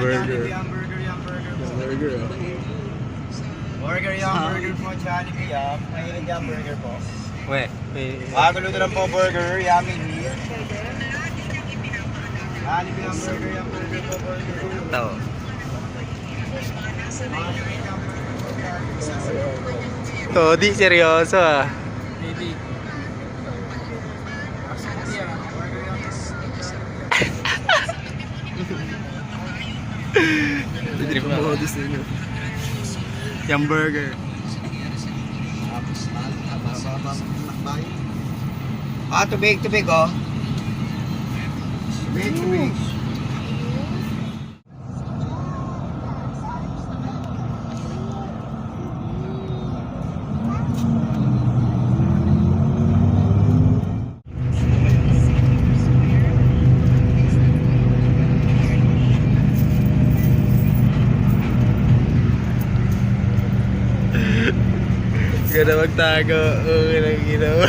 burger. Burger, oh. Burger po, Jollibee, Mahilig yung burger po. We. Gulo lang po burger, yummy meal. Jollibee yung burger po, burger. Ito. Todi, seryoso ah. Trip modus ninyo. Yung burger. Tubig, oh. Tubig. Ganda magtago. Okay lang ginawa.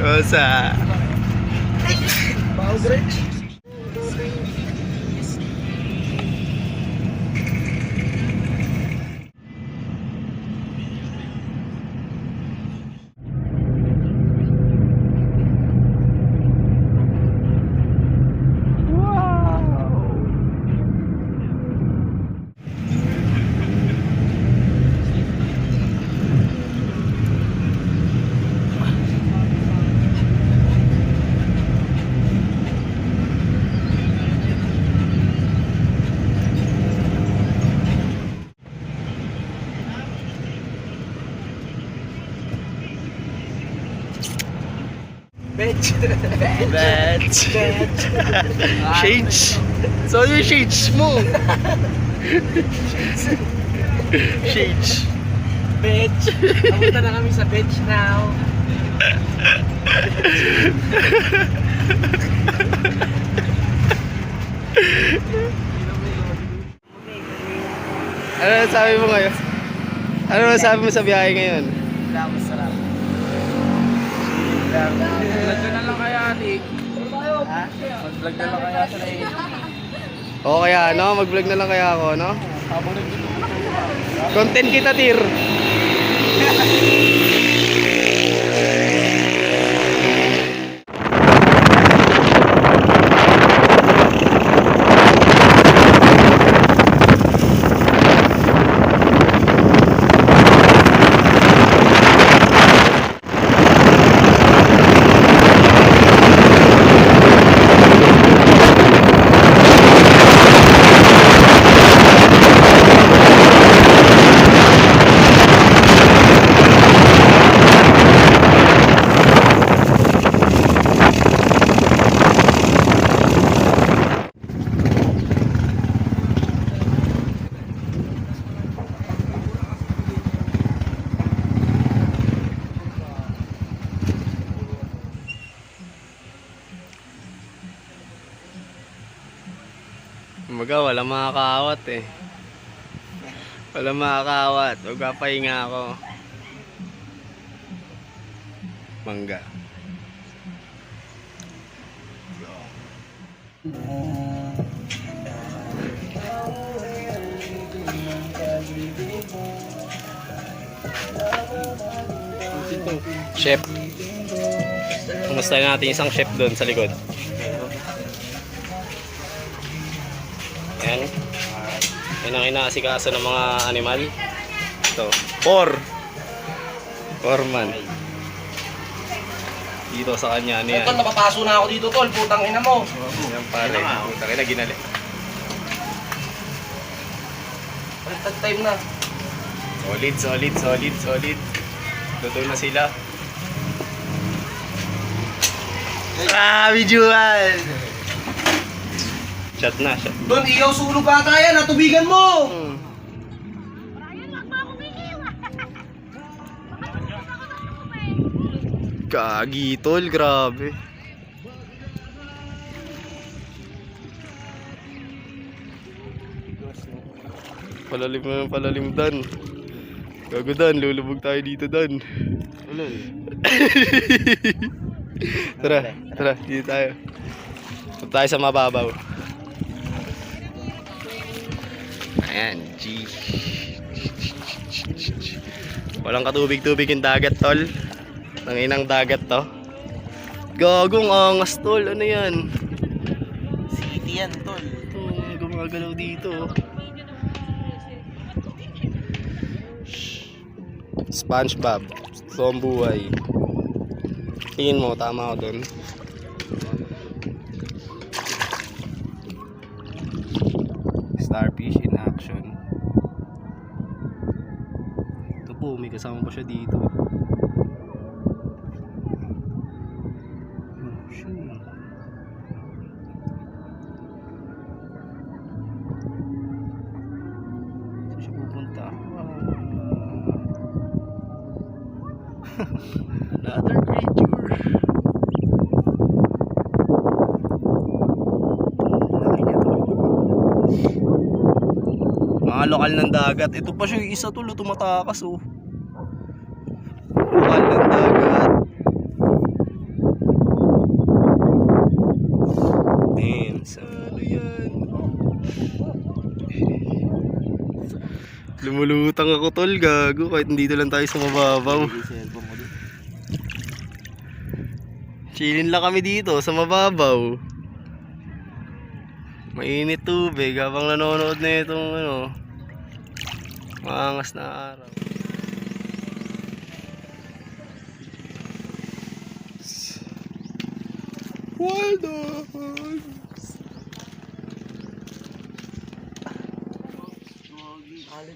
Kosa. Batch. Shades. So yung shades mo. Shades. Bitch. Papunta na kami sa beach now. Ano sabi mo ngayon? Ano sabi mo sa biyahe ngayon? Masarap. Mag-vlog na lang kaya, Ate. Mag-vlog na lang kaya sa lain. O kaya ano, mag-vlog na lang kaya ako, no? Habang nagdudukot ko. Content kita, Tir. Kumbaga, walang makakaawat eh. Walang makakaawat. Magpapahinga ako. Mangga. Chef. Kumusta natin isang chef doon sa likod? Yan. Yan ang inaasikaso ng mga animal. Ito. Foreman. Dito sa kanya. Ano yan? Tol, napapaso na ako dito, tol. Putang ina mo. Yan pare. Putang ina, ginali. Baliktad time na. Solid. Luto na sila. Visual! Shot na. Doon, iyaw sulog bata yan. Natubigan mo. Gagi, tol. Grabe. Palalim Dan. Gago Dan, lulubog tayo dito Dan. Tara, dito tayo. Punta tayo sa mababaw. Ayan, G. Walang katubig-tubig yung dagat, tol. Nanginang dagat to. Gagong angas, tol. Ano yan? City yan, tol. Ito, gumagalaw dito. SpongeBob. Ito ang buhay. Tingin mo, tama ako dun. Starfish in action. Ito po, may kasama pa siya dito. Oh, shoot. Saan siya pupunta? Another creature. Laki niya to. Mga lokal ng dagat. Ito pa siya yung isa, tulo tumatakas oh. Lokal ng dagat. Man, ano yan? Lumulutang ako, tol, gago. Kahit nandito lang tayo sa mababaw. Chillin lang kami dito sa mababaw. Mainit tubig habang nanonood na itong ano, maangas na araw. Wild dogs.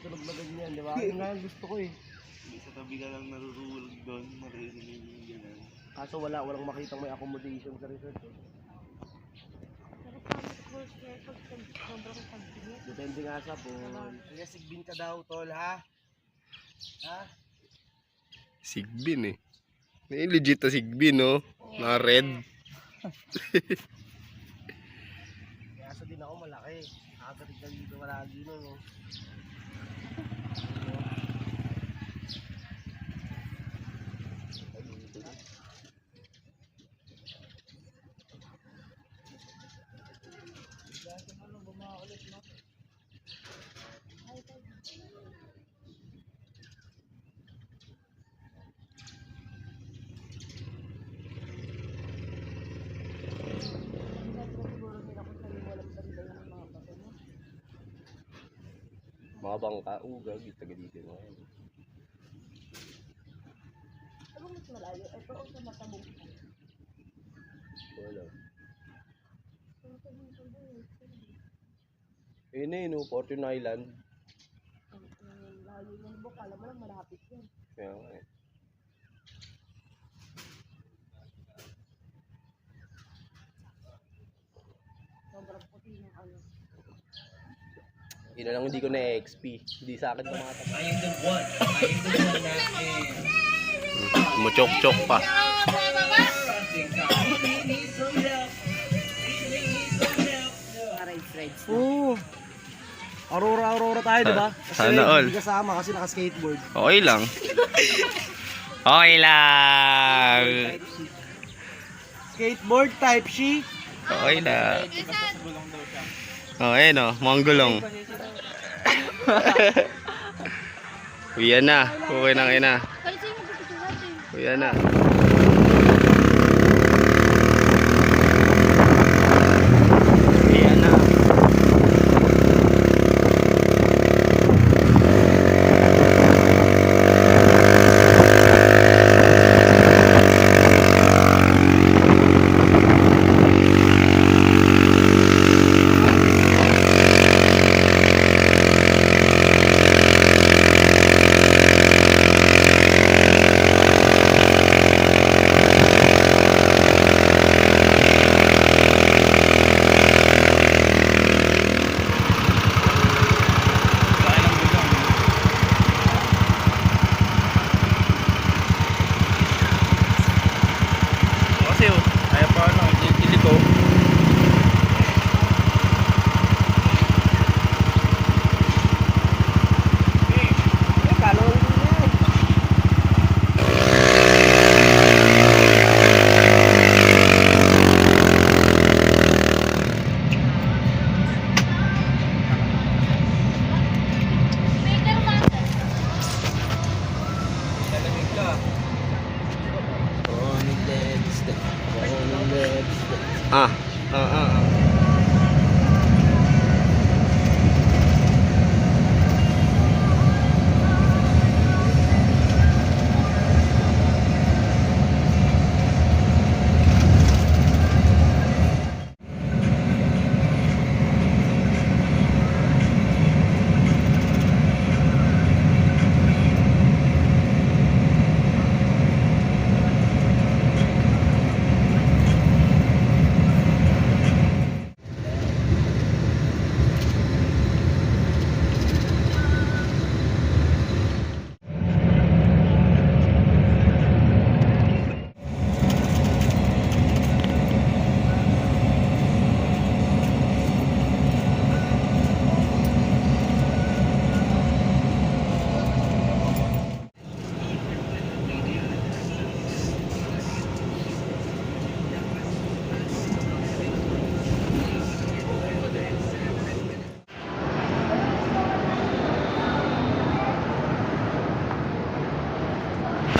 Tulog na ganyan, di ba? Yun nga yung gusto ko eh. Sa tabi ka lang narurulog doon, maririnig yung gano'n. Kaso walang makitang may accommodation sa resort. Depende nga sa pool. Kaya sigbin ka daw, tol, ha? Ha? Sigbin eh. May legit na sigbin, no? Na red. Kaso din ako malaki. Nakakatig na dito malagi nun, no? Mga bangka, ugag, taga dito mo. Ano mas malayo? Ito o sa Matabong? Wala. Eh na yun, Fortune Island. Ang layo ng buk, alam mo lang malapit yan. Kaya nga eh. Sobrang puti ng ano. Yun na lang hindi ko na XP. Hindi sa akin tumatak. Muchok-chok pa. Oo. Aurora tayo, di ba? Sana all. Hindi kasama kasi naka-skateboard. Okay lang. Okay lang. Skateboard type she. Okay lang. Okay no, manggulong. Uyan na. Okay na, na. Uyan na. Uyan na.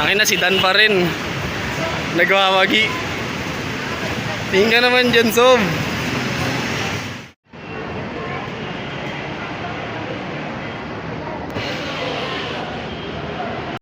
Tangin na si Dan pa rin. Nagwawagi. Tingin ka naman dyan, Sob.